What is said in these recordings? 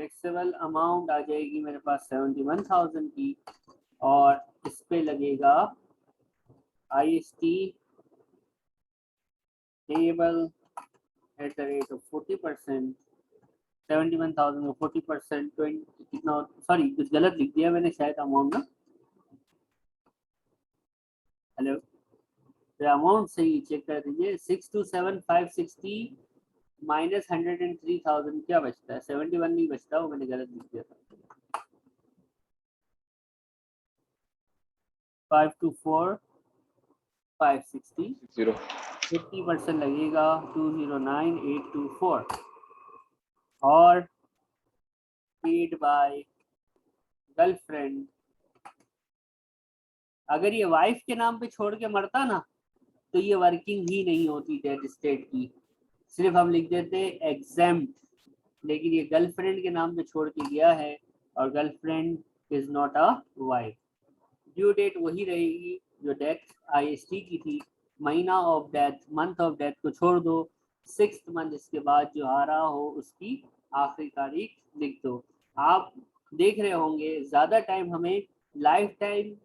Taxable amount आ जाएगी मेरे पास 71,000 की, और इस पे लगेगा IST payable at the rate of 40%। 71,000 को 40% 20 कितना, सॉरी कुछ गलत लिख दिया मैंने शायद अमाउंट ना। हेलो, अमाउंट सही चेक कर दीजिए। 627,560 माइनस 103,000 क्या बचता है? 71 नहीं बचता, वो मैंने गलत लिख दिया था। 524,560 50% लगेगा 209,824 और पेड बाय गर्लफ्रेंड। अगर ये वाइफ के नाम पे छोड़ के मरता ना तो ये वर्किंग ही नहीं होती डेथ स्टेट की, सिर्फ हम लिख देते एग्जेम्प्ट। लेकिन ये गर्लफ्रेंड के नाम पे छोड़ के गया है और girlfriend is not a wife. Due date वही रहेगी जो डेथ IST की थी। महीना of death, month of death को छोड़ दो, 6th मंथ इसके बाद जो आ रहा हो उसकी आखिरी तारीख लिख दो। आप देख रहे होंगे ज़्यादा टाइम हमें life time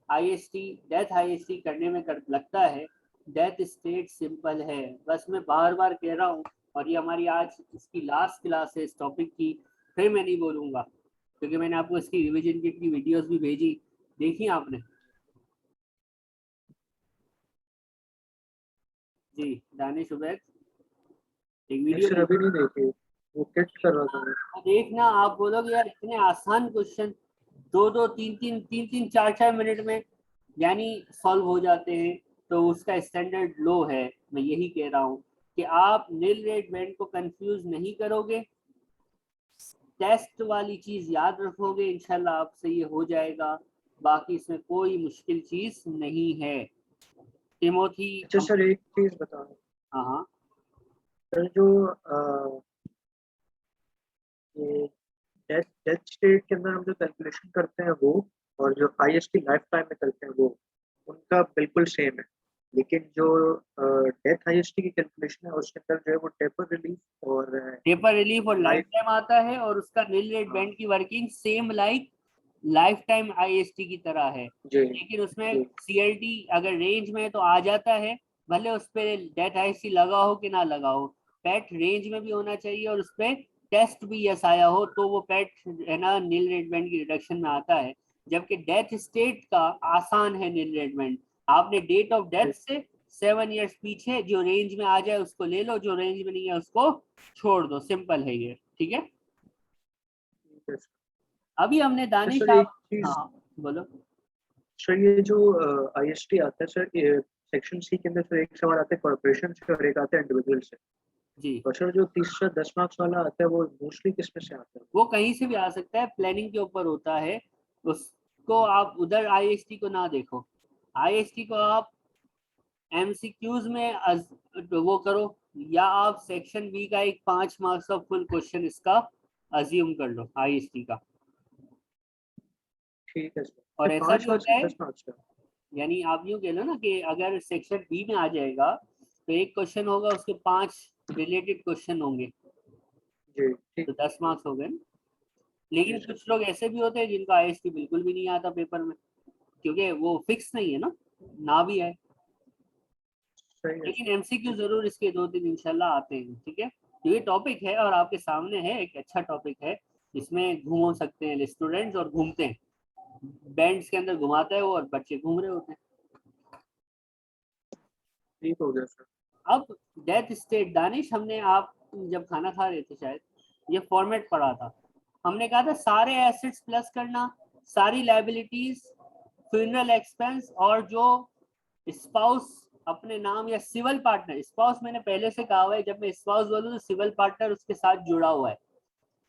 IST death IST करने में लगता है। डेथ स्टेट सिंपल है, बस मैं बार बार कह रहा हूँ, और ये हमारी आज इसकी लास्ट क्लास है इस टॉपिक की। फिर मैं नहीं बोलूँगा क्योंकि मैंने आपको इसकी रिवीजन किट की वीडियोस भी भेजी, देखी आपने? जी दानिश उबैद, एक वीडियो अभी नहीं देखी, वो किट कर रहा था। देखना, आप बोलोगे यार इतने आसान क्वेश्चन 2-3 4 मिनट में यानी सॉल्व हो जाते हैं, तो उसका स्टैंडर्ड लो है। मैं यही कह रहा हूँ कि आप नील रेट बैंड को कंफ्यूज नहीं करोगे, टेस्ट वाली चीज याद रखोगे, इंशाल्लाह आपसे ये हो जाएगा। बाकी इसमें कोई मुश्किल चीज नहीं है। टिमोथी, अच्छा सर एक चीज बताओ। हाँ हाँ सर जो ये डेथ डेथ स्टेट के अंदर हम जो कैलकुलेशन करते हैं वो, और जो IST लाइफ टाइम में करते हैं वो, उनका बिल्कुल सेम है। लेकिन जो डेथ IST की कैलकुलेशन है उसके अंदर जो है वो टेपर रिलीफ और लाइफ टाइम आता है, और उसका नील रेट बैंड की working same like life time IST की तरह है। लेकिन उसमें CLT अगर रेंज में तो आ जाता है, भले उस पर डेथ IST लगा हो कि ना लगा हो, पैट रेंज में भी होना चाहिए और उस पर टेस्ट भी यस आया हो, तो वो पैट है ना नील रेट बैंड की रिडक्शन में आता है। जबकि डेथ स्टेट का आसान है नील रेट बैंड। आपने डेट ऑफ डेथ से 7 इयर्स पीछे जो रेंज में आ जाए उसको ले लो, जो रेंज में नहीं है उसको छोड़ दो, सिंपल है ये, ठीक है। अभी हमने दानिश आप, हाँ बोलो सर। ये जो IST आता है सर, सेक्शन C के अंदर सर एक सवाल आता है कॉर्पोरेशन से और एक आता है इंडिविजुअल से जी। और सर जो तीसरा 10 मार्क्स वाला आता है वो मोस्टली किस में से आता है? वो कहीं से भी आ सकता है, प्लानिंग के ऊपर होता है। उसको आप उधर IST को ना देखो, IST को आप MCQs में वो करो, या आप सेक्शन B का एक 5 मार्क्स का फुल क्वेश्चन इसका अज्यूम कर लो IST का। ठीक है सर। और ऐसा भी होता है, 10 मार्क्स का, यानी आप यूँ कह लो ना कि अगर सेक्शन B में आ जाएगा तो एक क्वेश्चन होगा, उसके 5 रिलेटेड क्वेश्चन होंगे, जी ठीक। तो 10 मार्क्स हो गए। लेकिन कुछ लोग ऐसे भी होते हैं जिनका IST बिल्कुल भी नहीं आता पेपर में, क्योंकि वो फिक्स नहीं है ना भी आए। लेकिन MCQ जरूर इसके 2-3 इंशाल्लाह आते हैं, ठीक है। तो ये टॉपिक है और आपके सामने है, एक अच्छा टॉपिक है। इसमें घूम सकते हैं स्टूडेंट्स, और घूमते हैं, बैंड्स के अंदर घुमाता है वो और बच्चे घूम रहे होते हैं। ठीक हो गया सर। अब डेथ स्टेट, दानिश हमने आप जब खाना खा रहे थे शायद ये फॉर्मेट पढ़ा था। हमने कहा था सारे एसेट्स प्लस करना, सारी लायबिलिटीज, फ्यूनरल एक्सपेंस, और जो स्पाउस अपने नाम या सिविल पार्टनर, स्पाउस मैंने पहले से कहा हुआ है, जब मैं स्पाउस बोलूँ तो सिविल पार्टनर उसके साथ जुड़ा हुआ है।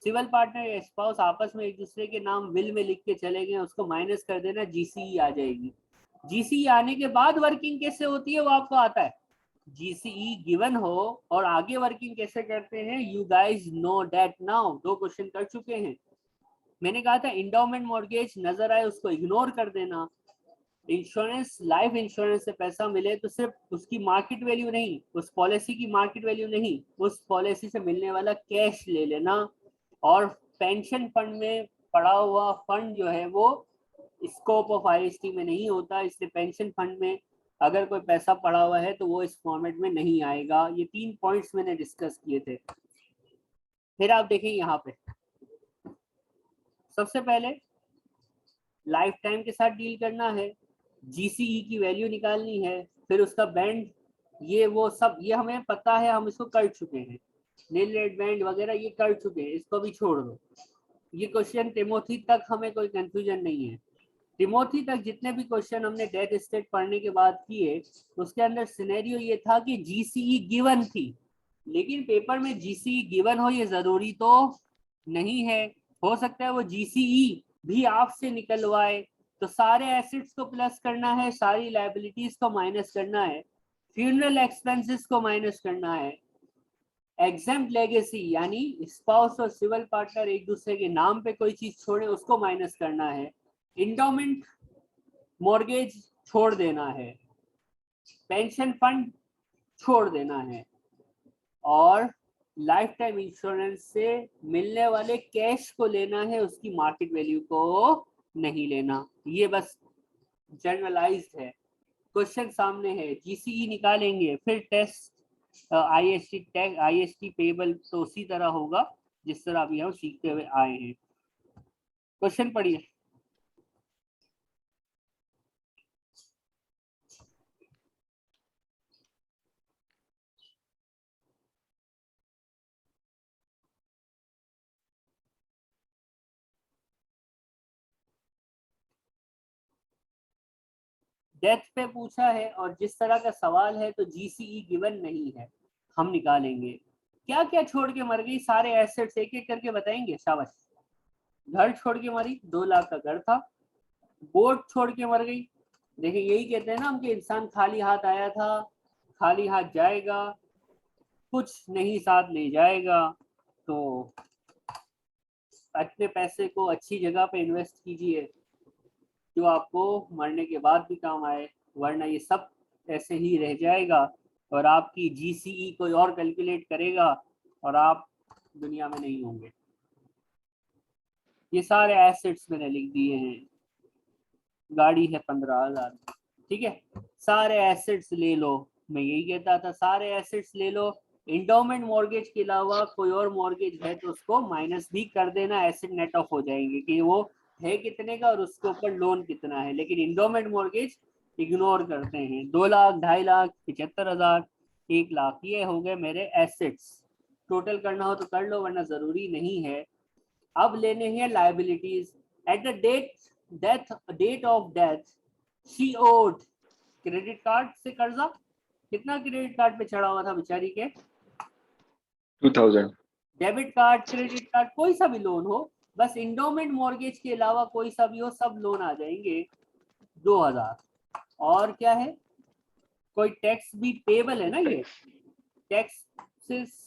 सिविल पार्टनर या स्पाउस आपस में एक दूसरे के नाम विल में लिख के चले गए, उसको माइनस कर देना, GCE आ जाएगी। GCE आने के बाद वर्किंग कैसे होती है वो आपको आता है। GCE गिवन हो और आगे वर्किंग कैसे करते हैं, you guys know that now, 2 question कर चुके हैं। मैंने कहा था इंडोमेंट मॉर्गेज नजर आए उसको इग्नोर कर देना। इंश्योरेंस, लाइफ इंश्योरेंस से पैसा मिले तो सिर्फ उसकी मार्केट वैल्यू नहीं, उस पॉलिसी की मार्केट वैल्यू नहीं, उस पॉलिसी से मिलने वाला कैश ले लेना। और पेंशन फंड में पड़ा हुआ फंड जो है वो स्कोप ऑफ आईएसटी में नहीं होता, इसलिए पेंशन फंड में अगर कोई पैसा पड़ा हुआ है तो वो इस फॉर्मेट में नहीं आएगा। ये 3 पॉइंट्स मैंने डिस्कस किए थे। फिर आप देखें यहाँ पे सबसे पहले लाइफ टाइम के साथ डील करना है, जीसीई की वैल्यू निकालनी है, फिर उसका बैंड, ये वो सब ये हमें पता है, हम इसको कर चुके हैं, नील रेड बैंड वगैरह ये कर चुके हैं, इसको भी छोड़ दो। ये क्वेश्चन टिमोथी तक हमें कोई कंफ्यूजन नहीं है। टिमोथी तक जितने भी क्वेश्चन हमने डेथ स्टेट पढ़ने के बाद किए उसके अंदर सिनेरियो ये था कि जीसीई गिवन थी, लेकिन पेपर में जीसीई गिवन हो ये जरूरी तो नहीं है, हो सकता है वो जीसीई भी आपसे निकलवाए। तो सारे एसेट्स को प्लस करना है, सारी लायबिलिटीज को माइनस करना है, फ्यूनरल एक्सपेंसेस को माइनस करना है, एग्जेम्प्ट लेगेसी यानी स्पाउस और सिविल पार्टनर एक दूसरे के नाम पे कोई चीज छोड़े उसको माइनस करना है, इंडोमेंट मॉर्गेज छोड़ देना है, पेंशन फंड छोड़ देना है, और लाइफ टाइम इंश्योरेंस से मिलने वाले कैश को लेना है, उसकी मार्केट वैल्यू को नहीं लेना। ये बस जनरलाइज्ड है। क्वेश्चन सामने है, जीसीई निकालेंगे, फिर टेस्ट आईएसटी पेबल तो उसी तरह होगा जिस तरह अभी हम सीखते हुए आए हैं। क्वेश्चन पढ़िए। डेथ पे पूछा है और जिस तरह का सवाल है तो जीसीई गिवन नहीं है, हम निकालेंगे। क्या क्या छोड़ के मर गई, सारे एसेट्स एक एक करके बताएंगे। शाबाश। घर छोड़ के मरी, 2 लाख का घर था। बोट छोड़ के मर गई, देखिए यही कहते हैं ना हम कि इंसान खाली हाथ आया था खाली हाथ जाएगा, कुछ नहीं साथ ले जाएगा। तो अपने पैसे को अच्छी जगह पे इन्वेस्ट कीजिए जो आपको मरने के बाद भी काम आए, वरना ये सब ऐसे ही रह जाएगा और आपकी जीसीई कोई और कैलकुलेट करेगा और आप दुनिया में नहीं होंगे। ये सारे एसेट्स मैंने लिख दिए हैं। गाड़ी है 15,000, ठीक है, सारे एसेट्स ले लो। मैं यही कहता था सारे एसेट्स ले लो, इंडोमेंट मॉर्गेज के अलावा कोई और मॉर्गेज है तो उसको माइनस भी कर देना, एसेट नेट ऑफ हो जाएंगे कि वो है कितने का और उसके ऊपर लोन कितना है। लेकिन इंडोमेंट मॉर्गेज इग्नोर करते हैं। 2 लाख, 2.5 लाख, 75,000, 1 लाख, ये हो गए मेरे एसेट्स। टोटल करना हो तो कर लो वरना जरूरी नहीं है। अब लेने हैं liabilities. At the date of death she owed, credit card से कर्जा, कितना क्रेडिट कार्ड पे चढ़ा हुआ था बेचारी के? 2000। डेबिट कार्ड, क्रेडिट कार्ड, कोई सा भी लोन हो, बस इंडोमेंट मॉर्गेज के अलावा कोई सा भी हो, सब लोन आ जाएंगे 2000। और क्या है, कोई टैक्स भी पेबल है ना, ये टैक्सेस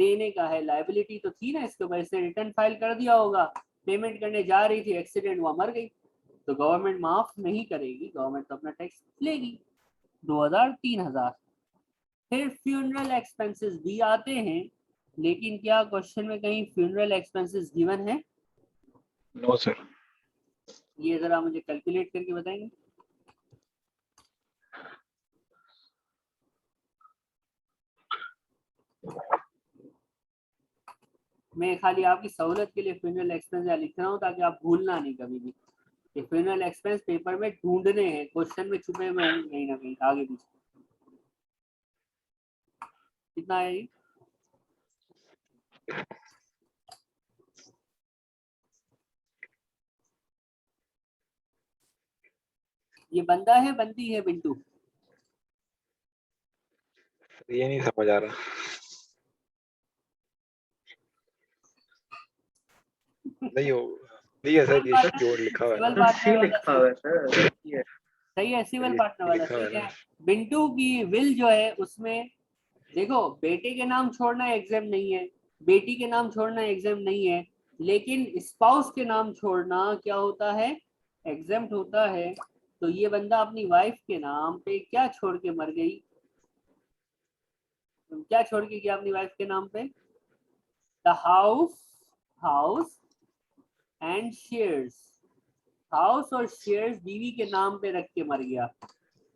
देने का है, लायबिलिटी तो थी ना, इसके वजह से रिटर्न फाइल कर दिया होगा, पेमेंट करने जा रही थी, एक्सीडेंट हुआ, मर गई, तो गवर्नमेंट माफ नहीं करेगी, गवर्नमेंट तो अपना टैक्स लेगी 2000, 3000। फिर फ्यूनरल एक्सपेंसेस भी आते हैं, लेकिन क्या क्वेश्चन में कहीं फ्यूनरल एक्सपेंसेस गिवन है? No sir. ये जरा मुझे कैलकुलेट करके बताएंगे। मैं खाली आपकी सहूलत के लिए फ्यूनरल एक्सपेंस लिख रहा हूँ ताकि आप भूलना नहीं कभी भी। ये फ्यूनरल एक्सपेंस पेपर में ढूंढने हैं, क्वेश्चन में छुपे हुए होंगे कहीं ना कहीं आगे पीछे। कितना है ये बंदा है बंदी है बिंटू? ये नहीं समझ आ रहा। नहीं हो, नहीं है सर, ये सब जोड़ लिखा हुआ है सिविल ना। सी पार्टनर वाला लिखा हुआ है सर, ये सही है, सिविल ये पार्टनर वाला लिखा हुआ ठीक है है। ना। बिंटू की विल जो है उसमें देखो, बेटे के नाम छोड़ना एग्जाम नहीं है, बेटी के नाम छोड़ना एग्जाम नहीं है, लेकिन स्पाउस के नाम छोड़ना क्या होता है, एग्जाम होता है। तो ये बंदा अपनी वाइफ के नाम पे क्या छोड़ के मर गई, क्या छोड़ के गया अपनी वाइफ के नाम पे? The house and shares, house और शेयर्स बीवी के नाम पे रख के मर गया,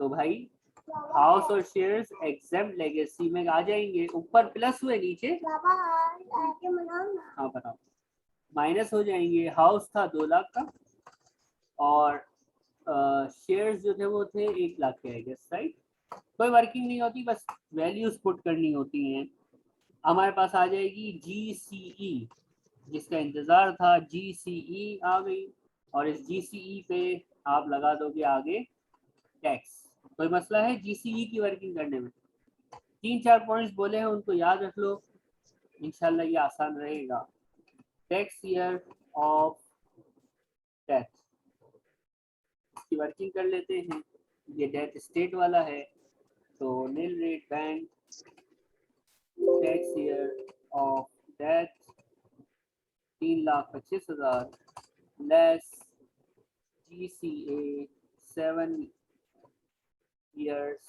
तो भाई हाउस और शेयर्स एग्जेम्प्ट लेगेसी में आ जाएंगे। ऊपर प्लस हुए, नीचे हाँ बताओ माइनस हो जाएंगे। हाउस था 2 लाख का और शेयर्स जो थे वो थे 1 लाख के, आई गेस, राइट। कोई वर्किंग नहीं होती, बस वैल्यूज पुट करनी होती हैं। हमारे पास आ जाएगी GCE, जिसका इंतजार था, GCE आ गई और इस GCE पे आप लगा दोगे आगे टैक्स। कोई मसला है GCE की वर्किंग करने में? 3-4 पॉइंट्स बोले हैं, उनको याद रख लो, इंशाल्लाह ये आसान रहेगा। टैक्स ईयर ऑफ डेथ, इसकी वर्किंग कर लेते हैं। ये डेथ स्टेट वाला है, तो nil rate band tax year of death 3,25,000 less GCA 7 years।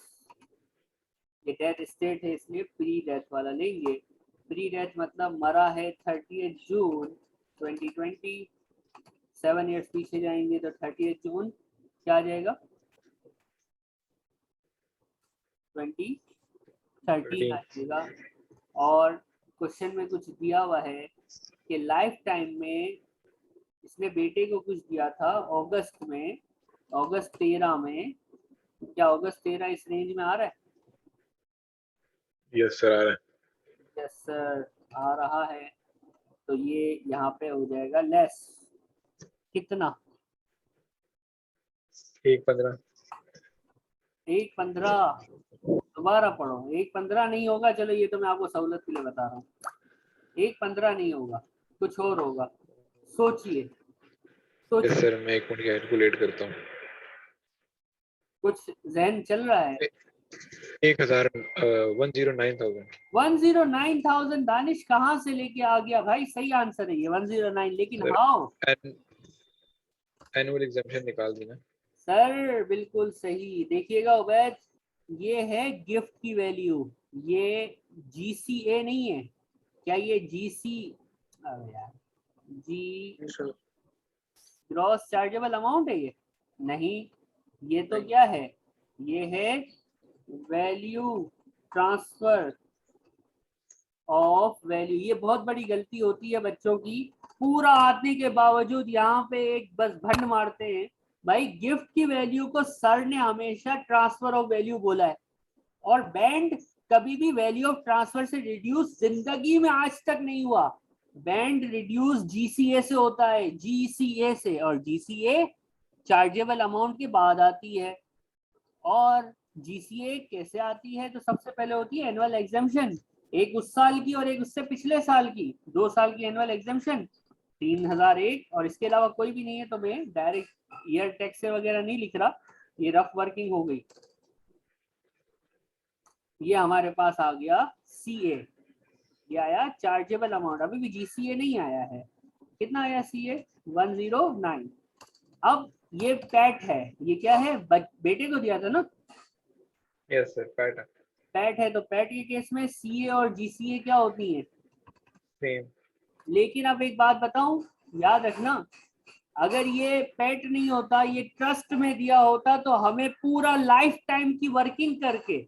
ये डेथ स्टेट है इसलिए प्री डेथ वाला लेंगे। प्री डेथ मतलब मरा है 30 जून 2020, 7 years पीछे जाएंगे तो 30 जून क्या आ जाएगा, 2013 आ जाएगा। और क्वेश्चन में कुछ दिया हुआ है कि लाइफ टाइम में इसने बेटे को कुछ दिया था अगस्त में, अगस्त 13 में, क्या अगस्त 13 इस रेंज में आ रहा है? यस सर आ रहा है। यस सर आ रहा है, तो ये यहाँ पे हो जाएगा लेस कितना, 1.15। 1.15। दोबारा पढ़ो, 1.15 नहीं होगा, चलो ये तो मैं आपको सहूलत के लिए बता रहा हूँ, 1.15 नहीं होगा, कुछ और होगा, सोचिए यस सोचिए, सर मैं 1 मिनट कैलकुलेट करता हूँ। कुछ जहन चल रहा है? 109,000। 109,000 दानिश कहाँ से लेके आ गया भाई? सही आंसर है ये 109, लेकिन सर हाउ? एनुअल एग्जाम्पशन निकाल दी ना सर बिल्कुल सही। देखिएगा उबैद, ये है गिफ्ट की वैल्यू, ये GCA नहीं है क्या? ये GC, अरे यार, जी सर ग्रॉस चार्जेबल अमाउंट है ये? नहीं, ये तो नहीं। क्या है, ये है वैल्यू ट्रांसफर ऑफ वैल्यू। ये बहुत बड़ी गलती होती है बच्चों की, पूरा आने के बावजूद यहाँ पे एक बस भंड मारते हैं। भाई गिफ्ट की वैल्यू को सर ने हमेशा ट्रांसफर ऑफ वैल्यू बोला है, और बैंड कभी भी वैल्यू ऑफ ट्रांसफर से रिड्यूस जिंदगी में आज तक नहीं हुआ। बैंड रिड्यूस GCA से होता है, GCA से, और GCA चार्जेबल अमाउंट के बाद आती है। और GCA कैसे आती है? तो सबसे पहले होती है एनुअल एग्जाम्पशन, एक उस साल की और एक उससे पिछले साल की, 2 साल की एनुअल एग्जाम्पशन 3001, और इसके अलावा कोई भी नहीं है, तो मैं डायरेक्ट ईयर टैक्स वगैरह नहीं लिख रहा, ये रफ वर्किंग हो गई। ये हमारे पास आ गया CA, ये आया चार्जेबल अमाउंट, अभी भी GCA नहीं आया है। कितना आया CA? 109। अब ये पैट है, ये क्या है? बेटे को दिया था ना, यस सर पैटर्न पैट है, तो पैट के केस में CA और GCA क्या होती है? सेम। लेकिन अब एक बात बताऊं, याद रखना, अगर ये पेट नहीं होता, ये ट्रस्ट में दिया होता, तो हमें पूरा लाइफ टाइम की वर्किंग करके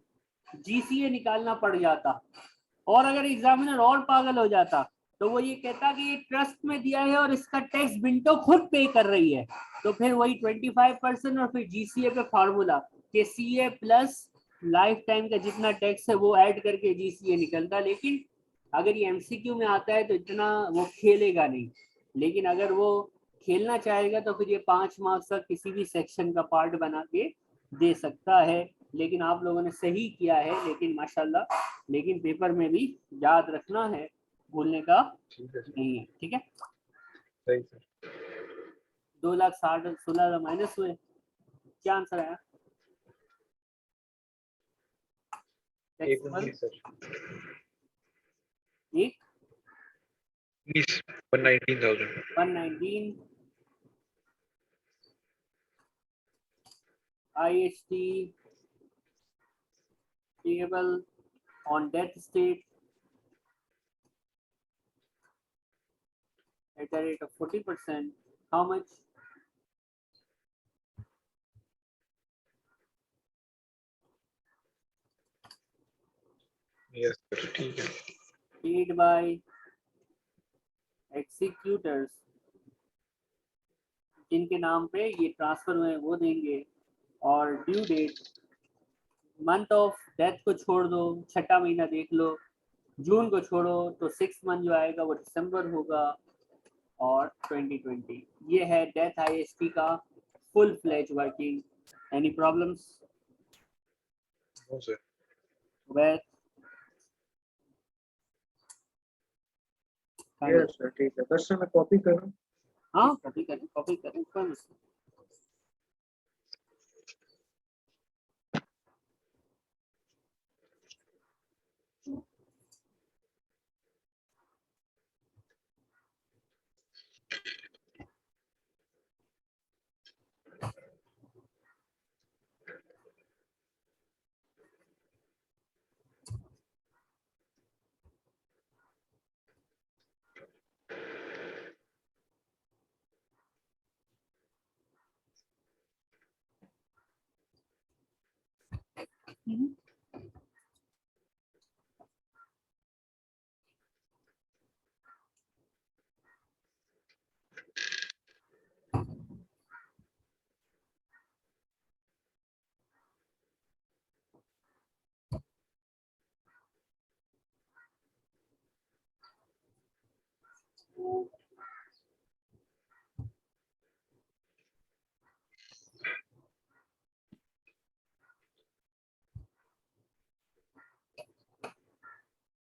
GCA निकालना पड़ जाता। और अगर एग्जामिनर और पागल हो जाता तो वो ये कहता कि ये ट्रस्ट में दिया है और इसका टैक्स बिंटो खुद पे कर रही है, तो फिर वही 25% और फिर GCA पे फार्मूला कि CA प्लस लाइफ टाइम का जितना टैक्स है वो ऐड करके GCA निकलता। लेकिन अगर ये MCQ में आता है तो इतना वो खेलेगा नहीं, लेकिन अगर वो खेलना चाहेगा तो फिर ये 5 मार्क्स का किसी भी सेक्शन का पार्ट बना के दे सकता है। लेकिन आप लोगों ने सही किया है, लेकिन माशाल्लाह, लेकिन पेपर में भी याद रखना है, भूलने का ठीक है सर नहीं है, ठीक है। सही सर। 2,16,000 माइनस हुए, क्या आंसर आया? एक उन्नीस सर, एक 119,000। 119 IHT payable on death state at the rate of 40%. How much? Yes, sir. ठीक है. Paid by executors जिनके नाम पे ये ट्रांसफर हुए वो देंगे, और due date month of death को छोड़ दो, छठा महीना देख लो, जून को छोड़ो तो 6 मंथ जो आएगा वो दिसंबर होगा, और 2020 ये है डेथ आईएसटी का full fledge working. Any problems? No, sir. Well yes sir, ठीक है. बस मैं कॉपी करूँ. हाँ कॉपी करें कोई मसला नहीं.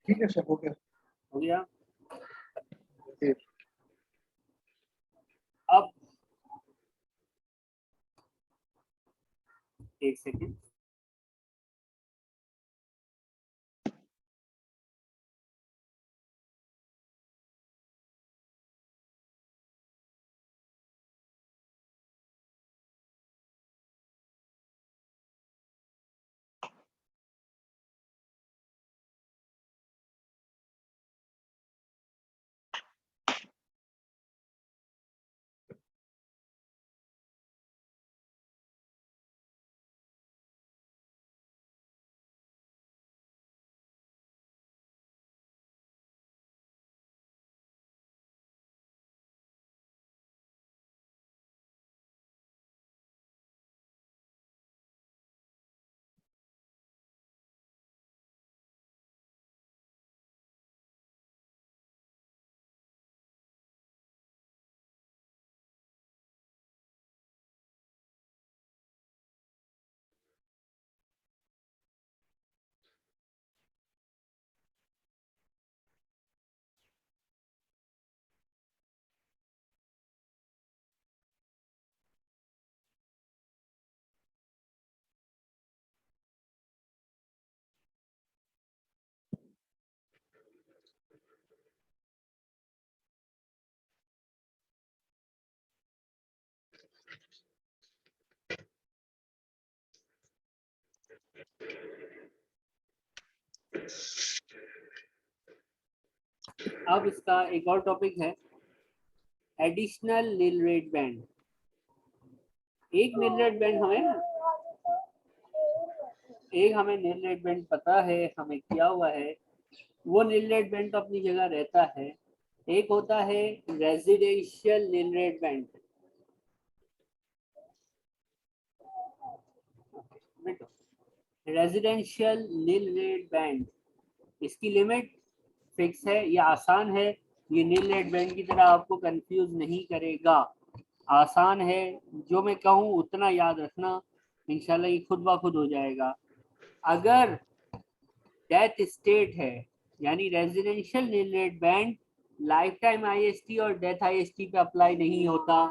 ठीक है सर, हो गया. हो गया. जी. अब एक सेकेंड. अब इसका एक और टॉपिक है एडिशनल नील रेट बैंड. एक नील रेट बैंड हमें नील रेट बैंड पता है, हमें किया हुआ है. वो नील रेट बैंड तो अपनी जगह रहता है. एक होता है residential nil rate band. Residential nil rate band, इसकी लिमिट फिक्स है, ये आसान है, ये नील रेट बैंड की तरह आपको कंफ्यूज नहीं करेगा. आसान है, जो मैं कहूँ उतना याद रखना, इंशाल्लाह ये खुद ब खुद हो जाएगा. अगर डेथ स्टेट है यानी residential nil rate band lifetime IST और डेथ आईएसटी पे अप्लाई नहीं होता.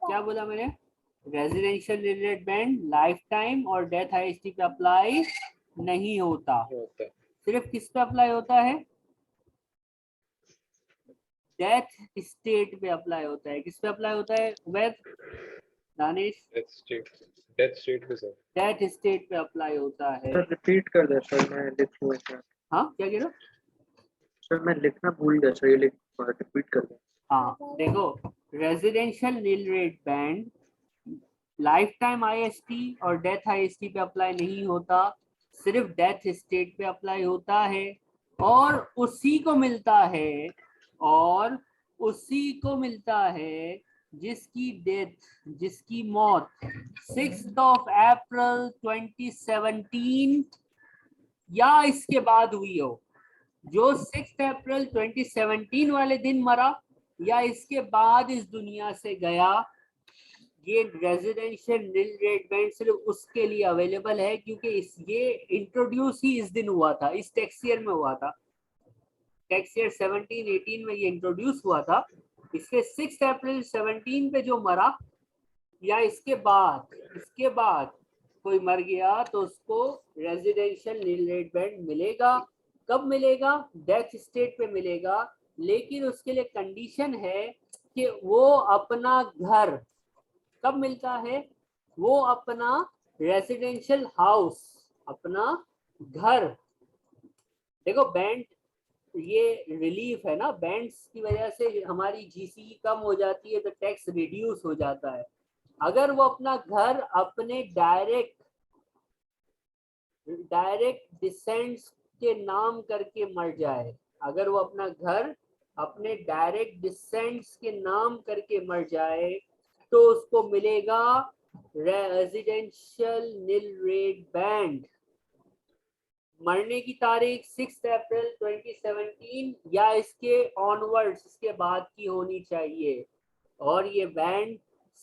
क्या बोला मैंने? Residential nil rate band lifetime और डेथ आईएसटी पे अप्लाई नहीं होता. होता है. सिर्फ किस पे अप्लाई होता है? डेथ स्टेट पे अप्लाई होता है. किस पे अप्लाई होता है उबैद, दानिश? डेथ स्टेट पे सर. डेथ स्टेट पे अप्लाई होता है. सर रिपीट कर दे सर, मैं लिख लूँ एक बार. हाँ क्या कह रहे हो? सर मैं लिखना भूल गया सर, ये रिपीट कर दें। हाँ देखो, residential nil rate band lifetime IST और डेथ आईएसटी पे अप्लाई नहीं होता, सिर्फ डेथ स्टेट पे अप्लाई होता है। और उसी को मिलता है, और उसी को मिलता है जिसकी डेथ, जिसकी मौत 6 अप्रैल 2017 या इसके बाद हुई हो। जो 6 अप्रैल 2017 वाले दिन मरा या इसके बाद इस दुनिया से गया, ये रेजिडेंशियल नील रेट बैंड सिर्फ उसके लिए अवेलेबल है, क्योंकि ये इंट्रोड्यूस ही इस दिन हुआ था, इस टैक्स ईयर में हुआ था। टैक्स ईयर 17-18 में ये इंट्रोड्यूस हुआ था। इसके 6 अप्रैल 17 पे जो मरा या इसके बाद कोई मर गया तो उसको रेजिडेंशियल नील रेट बैंड मिलेगा। कब मिलेगा? डेथ स्टेट पे मिलेगा, लेकिन उसके लिए कंडीशन है कि वो अपना घर, कब मिलता है? वो अपना रेजिडेंशियल हाउस, अपना घर। देखो बैंड ये रिलीफ है ना, बैंड्स की वजह से हमारी जीसीई कम हो जाती है तो टैक्स रिड्यूस हो जाता है। अगर वो अपना घर अपने डायरेक्ट डिसेंड्स के नाम करके मर जाए, अगर वो अपना घर अपने डायरेक्ट डिसेंड्स के नाम करके मर जाए, तो उसको मिलेगा रेजिडेंशियल नील रेट बैंड। मरने की तारीख 6 अप्रैल 2017 या इसके ऑनवर्ड्स, इसके बाद की होनी चाहिए। और ये बैंड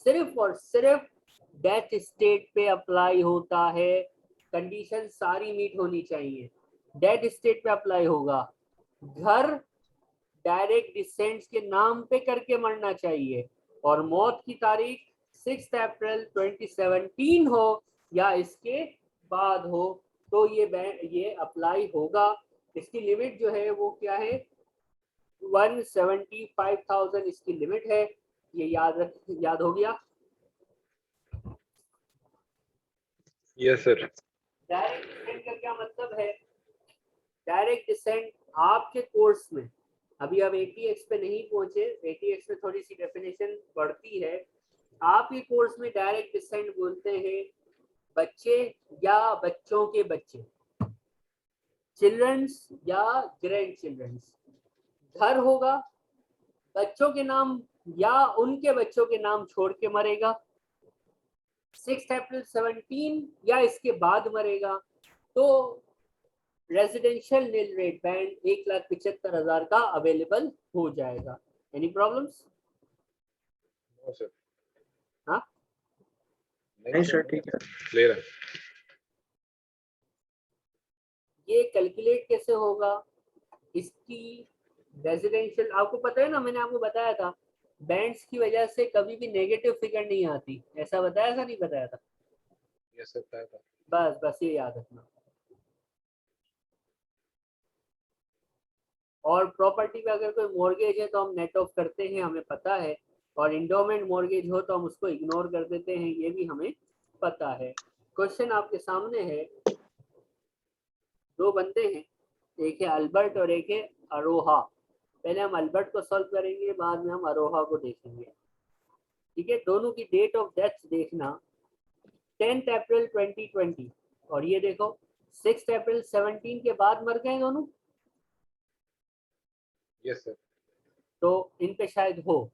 सिर्फ और सिर्फ डेथ स्टेट पे अप्लाई होता है। कंडीशन सारी मीट होनी चाहिए। डेथ स्टेट पे अप्लाई होगा, घर डायरेक्ट डिसेंड्स के नाम पे करके मरना चाहिए, और मौत की तारीख 6 अप्रैल 2017 हो या इसके बाद हो, तो ये अप्लाई होगा। इसकी लिमिट जो है वो क्या है? 175,000 इसकी लिमिट है। ये याद हो गया? Yes sir. डायरेक्ट डिसेंट का क्या मतलब है? डायरेक्ट डिसेंट आपके कोर्स में, अभी अब ATX पे नहीं पहुंचे, ATX में थोड़ी सी डेफिनेशन बढ़ती है। आपके कोर्स में डायरेक्ट डिसेंट बोलते हैं बच्चे या बच्चों के बच्चे, चिल्ड्रंस या ग्रैंड चिल्ड्रंस। घर होगा, बच्चों के नाम या उनके बच्चों के नाम छोड़ के मरेगा, 6 अप्रैल 17 या इसके बाद मरेगा, तो रेजिडेंशियल नील रेट बैंड 1,75,000 का अवेलेबल हो जाएगा। Any problems? No sir. हाँ नहीं सर, ठीक है। क्लियर है। ये कैलकुलेट कैसे होगा? इसकी रेजिडेंशियल आपको पता है ना, मैंने आपको बताया था बैंड्स की वजह से कभी भी नेगेटिव फिगर नहीं आती, ऐसा बताया था नहीं बताया था? यस सर, बताया था। बस ये याद रखना। और प्रॉपर्टी पे अगर कोई मॉर्गेज है तो हम नेट ऑफ करते हैं, हमें पता है। और इंडोमेंट मॉर्गेज हो तो हम उसको इग्नोर कर देते हैं, ये भी हमें पता है। क्वेश्चन आपके सामने है, दो बंदे हैं, एक है अल्बर्ट और एक है अरोहा। पहले हम अल्बर्ट को सॉल्व करेंगे, बाद में हम अरोहा को देखेंगे। ठीक है, दोनों की डेट ऑफ डेथ देखना 10 अप्रैल 2020, और ये देखो 6 अप्रैल 17 के बाद मर गए दोनों। Yes sir. तो इन पे शायद हो।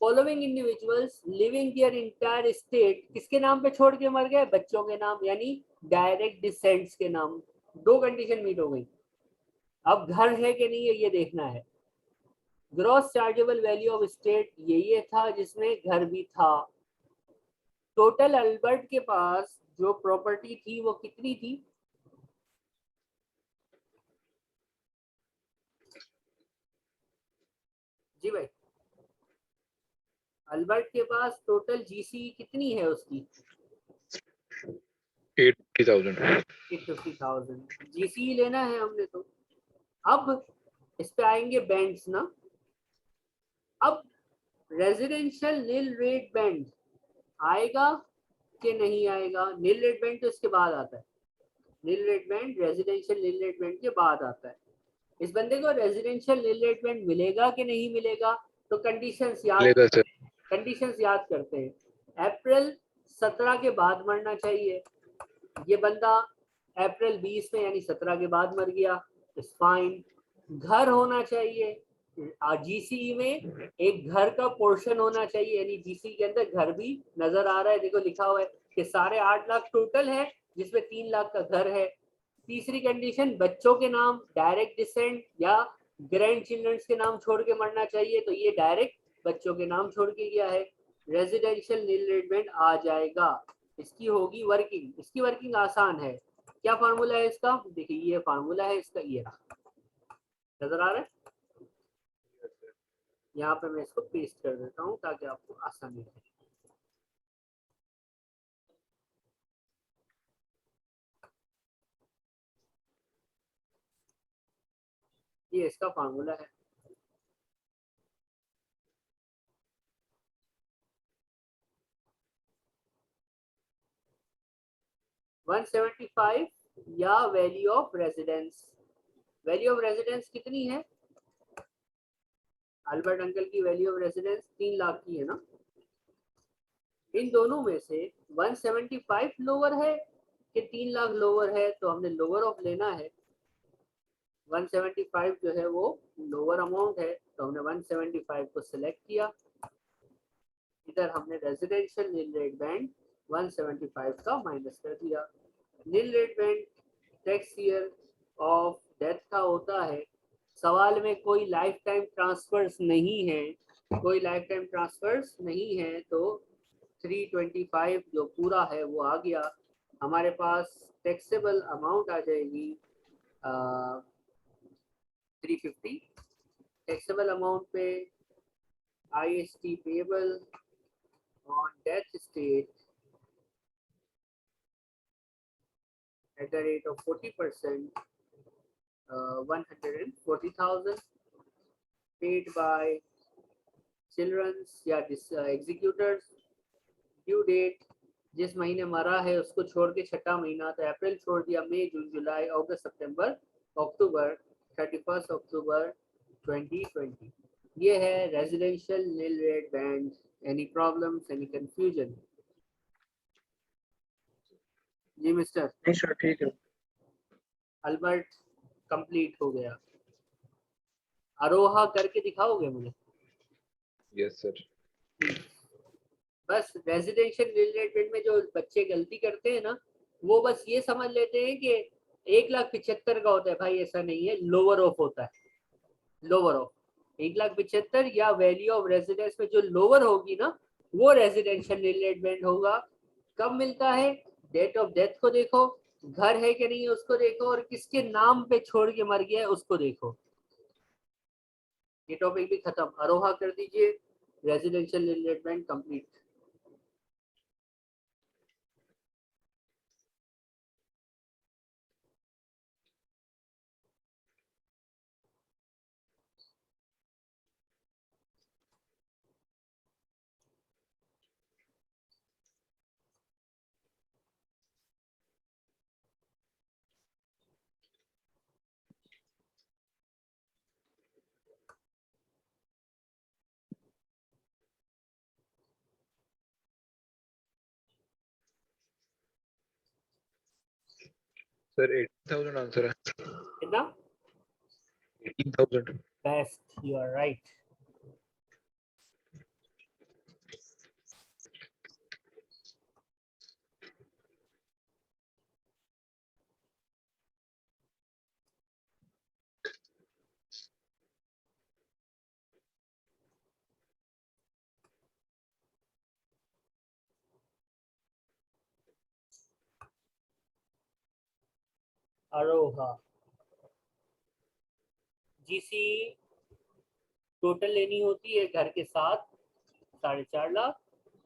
Following individuals living their entire state किसके नाम पे छोड़ के मर गए? बच्चों के नाम, यानी डायरेक्ट डिसेंड्स के नाम। दो कंडीशन मीट हो गई। अब घर है कि नहीं है ये देखना है। Gross chargeable value of state ये था जिसमें घर भी था। टोटल अल्बर्ट के पास जो प्रॉपर्टी थी वो कितनी थी? जी भाई, अल्बर्ट के पास टोटल जीसी कितनी है उसकी? 80,000। 50,000 जीसी लेना है हमने तो। अब इस पे आएंगे बैंड्स ना। अब रेजिडेंशियल नील रेट बैंड आएगा कि नहीं आएगा? नील रेट बैंड तो इसके बाद आता है। Nil rate band residential nil rate band के बाद आता है। इस बंदे को रेजिडेंशियल नील रेट बैंड मिलेगा कि नहीं मिलेगा, तो कंडीशंस मिलेगा सर। याद करते हैं। अप्रैल 17 के बाद मरना चाहिए। ये बंदा अप्रैल 20 में यानी 17 के बाद मर गया, इट्स फाइन। घर होना चाहिए, जीसीई में एक घर का पोर्शन होना चाहिए, यानी जीसीई के अंदर घर भी नजर आ रहा है। देखो लिखा हुआ है कि 8.5 लाख टोटल है जिसमें 3 लाख का घर है। तीसरी कंडीशन, बच्चों के नाम डायरेक्ट डिसेंड या ग्रैंड चिल्ड्रंस के नाम छोड़ के मरना चाहिए, तो ये डायरेक्ट बच्चों के नाम छोड़ के गया है, रेजिडेंशियल नील रेट बैंड आ जाएगा। इसकी होगी वर्किंग, इसकी वर्किंग आसान है। क्या फार्मूला है इसका, देखिए ये फार्मूला है इसका, ये नजर आ रहा है। यहाँ पे मैं इसको पेस्ट कर देता हूँ ताकि आपको आसानी रहे। ये इसका फार्मूला है। $175 या value of residence. Value of residence कितनी है, अल्बर्ट अंकल की वैल्यू ऑफ रेजिडेंस 3 लाख की है ना। इन दोनों में से 175 लोअर है कि 3 लाख लोअर है, तो हमने लोअर ऑफ लेना है। 175 जो है वो लोअर अमाउंट है, तो हमने 175 को सिलेक्ट किया। इधर हमने रेजिडेंशियल नील रेट बैंड 175 का माइनस कर दिया। Nil rate band tax year of death का होता है। सवाल में कोई लाइफ टाइम ट्रांसफर्स नहीं है, कोई लाइफ टाइम ट्रांसफर्स नहीं है, तो 325 जो पूरा है वो आ गया। हमारे पास टैक्सेबल अमाउंट आ जाएगी 350। टैक्सेबल अमाउंट पे IST payable on death state at the rate of 40%, 140,000 paid by children's या executors। ड्यू डेट, जिस महीने मरा है उसको छोड़ के छठा महीना, तो अप्रैल छोड़ दिया, मई जून जुलाई अगस्त सितंबर अक्टूबर, 31 अक्टूबर 2020। ये है residential nil rate band. Any problems, any confusion? जी मिस्टर नहीं सर ठीक है। अल्बर्ट कंप्लीट हो गया। आरोहा करके दिखाओगे मुझे? Yes sir. बस रेजिडेंशियल रिलेटेड में जो बच्चे गलती करते हैं ना, वो बस ये समझ लेते हैं कि 1,75,000 का होता है। भाई ऐसा नहीं है, लोअर ऑफ होता है, लोअर ऑफ 1,75,000 या वैल्यू ऑफ रेजिडेंस में जो लोअर होगी ना, वो रेजिडेंशियल रिलेटेड होगा। कब मिलता है, डेट ऑफ डेथ को देखो, घर है कि नहीं उसको देखो, और किसके नाम पे छोड़ के मर गया है उसको देखो। ये टॉपिक भी खत्म, अरोहा कर दीजिए, residential related complete. Sir 18,000 answer है। कितना? 18,000। Best, you are right. अरोहा जीसी टोटल लेनी होती है घर के साथ 4.5 लाख।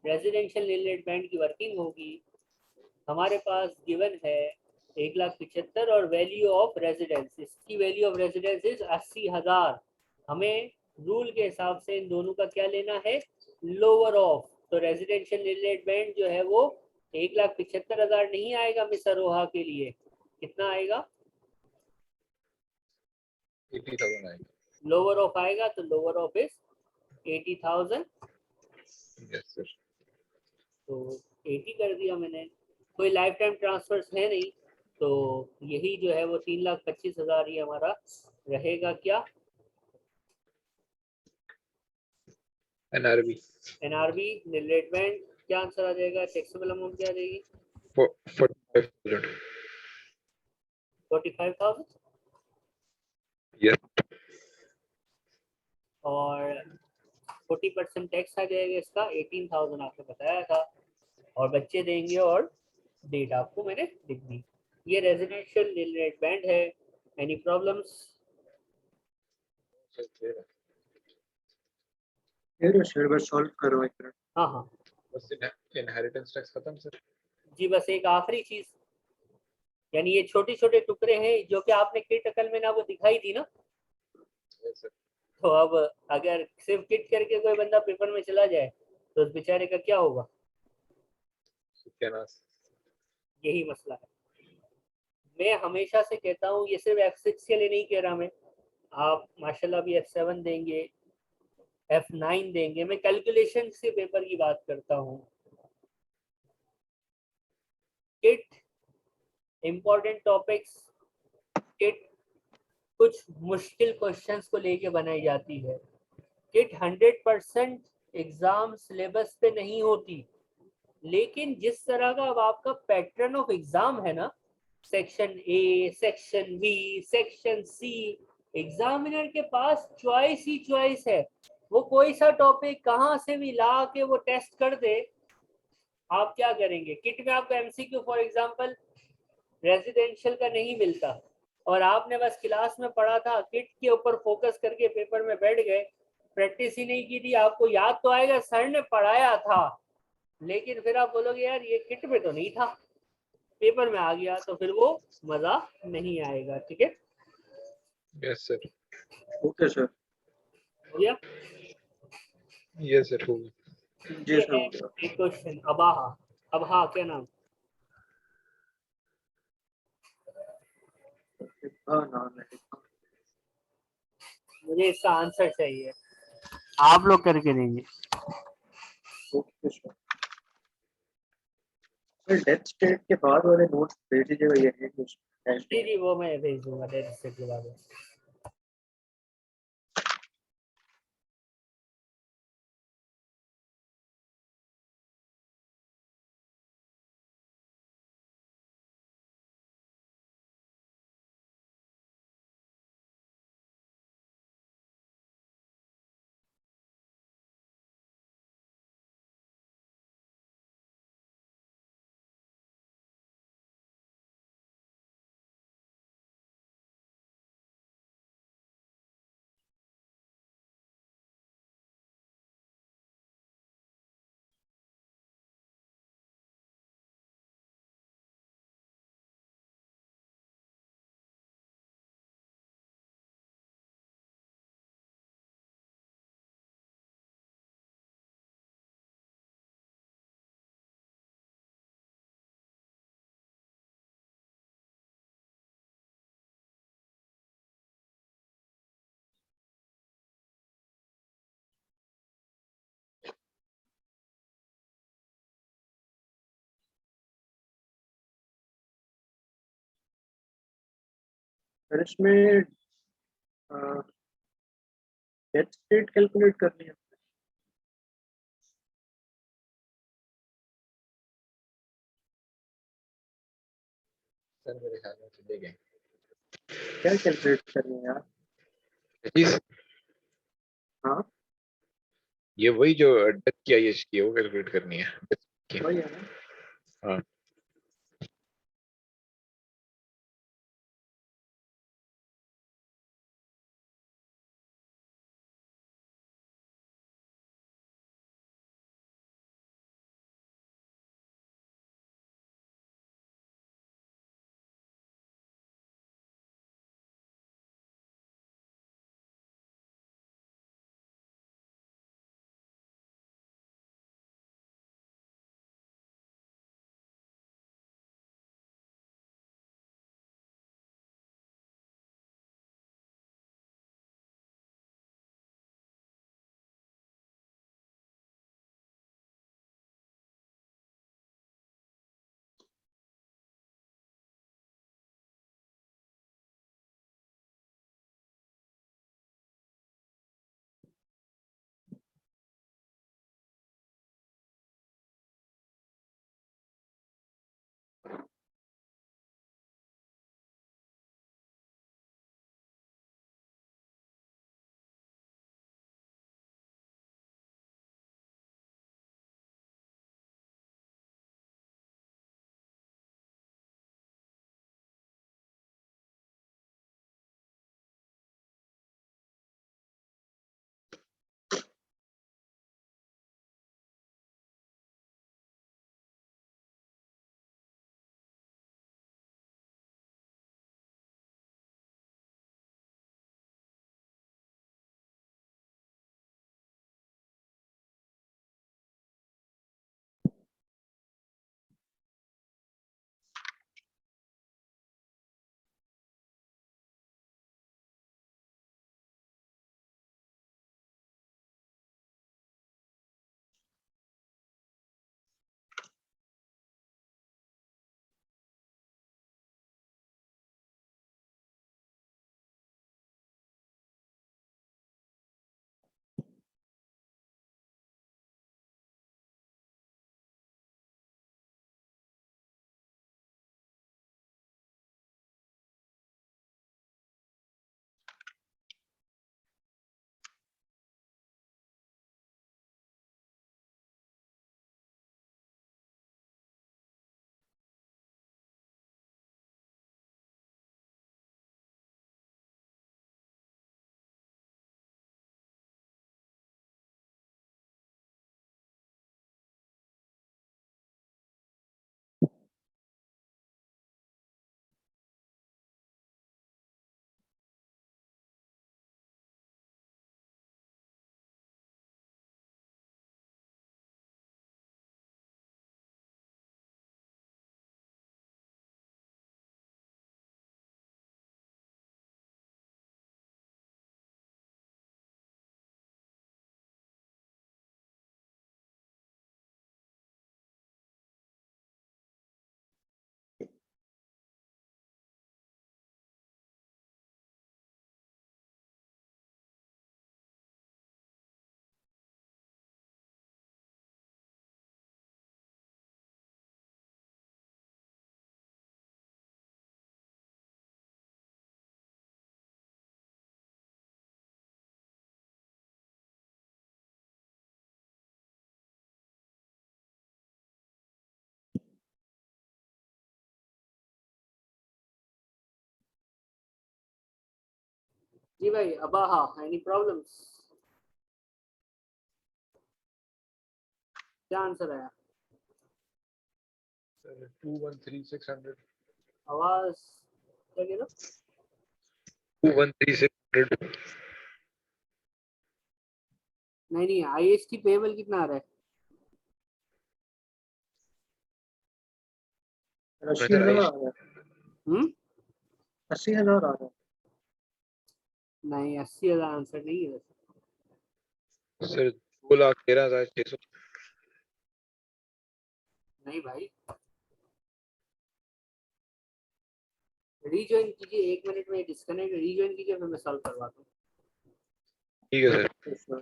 रेजिडेंशियल रिलेटेड बैंड की वर्किंग होगी, हमारे पास गिवन है 1,75,000 और वैल्यू ऑफ रेजिडेंस, इसकी वैल्यू ऑफ रेजिडेंस इज 80,000। हमें रूल के हिसाब से इन दोनों का क्या लेना है, लोअर ऑफ। तो रेजिडेंशियल रिलेटेड बैंड जो है वो 1,75,000 नहीं आएगा मिस अरोहा के लिए, कितना आएगा? 80,000 आएगा. लोअर ऑफ आएगा तो lower of is 80,000. Yes sir. तो 80 कर दिया मैंने. कोई लाइफ टाइम ट्रांसफर्स है नहीं, तो यही जो है वो 3,25,000 ये हमारा रहेगा. क्या NRV NRB nil rate band क्या आंसर आ जाएगा? टैक्सेबल अमाउंट क्या आ जाएगी? 45,000. 45,000. Yes. और 40% टैक्स आ जाएगा इसका. 18,000 आपने बताया था. और बच्चे देंगे और डेट आपको मैंने लिख दी. ये रेजिडेंशियल नील रेट बैंड है. Any problems? फिर शेयर बस सॉल्व करो एक मिनट. हाँ हाँ बस इनहेरिटेंस टैक्स खत्म सर. जी. बस एक आखिरी चीज, यानी ये छोटे छोटे टुकड़े हैं जो कि आपने किट अकल में ना वो दिखाई थी ना. Yes sir. तो अब अगर सिर्फ किट करके कोई बंदा पेपर में चला जाए तो उस बेचारे का क्या होगा? सत्यानाश. यही मसला है. मैं हमेशा से कहता हूँ, ये सिर्फ F6 के लिए नहीं कह रहा मैं. आप माशाल्लाह भी F7 देंगे, F9 देंगे. मैं कैलकुलेशन से पेपर की बात करता हूँ. किट इंपॉर्टेंट टॉपिक्स, किट कुछ मुश्किल क्वेश्चंस को लेके बनाई जाती है. किट 100% एग्जाम सिलेबस पे नहीं होती, लेकिन जिस तरह का अब आपका पैटर्न ऑफ एग्जाम है ना, section A, section B, section C, examiner के पास चॉइस ही चॉइस है. वो कोई सा टॉपिक कहाँ से भी ला के वो टेस्ट कर दे. आप क्या करेंगे? किट में आपको एमसीक्यू फॉर एग्जांपल रेजिडेंशियल का नहीं मिलता, और आपने बस क्लास में पढ़ा था, किट के ऊपर फोकस करके पेपर में बैठ गए, प्रैक्टिस ही नहीं की थी. आपको याद तो आएगा सर ने पढ़ाया था, लेकिन फिर आप बोलोगे यार ये किट में तो नहीं था, पेपर में आ गया, तो फिर वो मजा नहीं आएगा. ठीक है. Yes sir. Okay sir. हो गया. Yes sir. हो गया. जी ये सर. है एक क्वेश्चन. अबाहा, अबहा क्या नाम? हाँ नाम है. मुझे इसका आंसर चाहिए. आप लोग करके देंगे. Okay sir. डेथ स्टेट के बाद वाले नोट्स भेज दीजिएगा. ये है कुछ जी जी, वो मैं भेज दूंगा डेट स्टेट के बाद में. सर इसमें डेथ स्टेट कैलकुलेट करनी है. सर मेरे ख्याल में चले गए. क्या कैलकुलेट करनी है यार? जी. हाँ ये वही जो डेथ की IH की है वो कैलकुलेट करनी है. Death की. वही है ना. हाँ. जी भाई अबाहा, एनी प्रॉब्लम्स? क्या आंसर आया? 213,600 आवाज क्या कह रहे हो? 213,600 नहीं आईएसटी पेबल कितना आ रहा है? 80,000 आ रहा है, हम्म 80,000 आ रहा है। नहीं 80,000 आंसर नहीं है वैसे। सर 2,13,600 नहीं भाई, रीज्वाइन कीजिए, 1 मिनट में डिस्कनेक्ट रीज्वाइन कीजिए, फिर मैं सॉल्व करवाता हूँ। ठीक है सर। Yes, sir.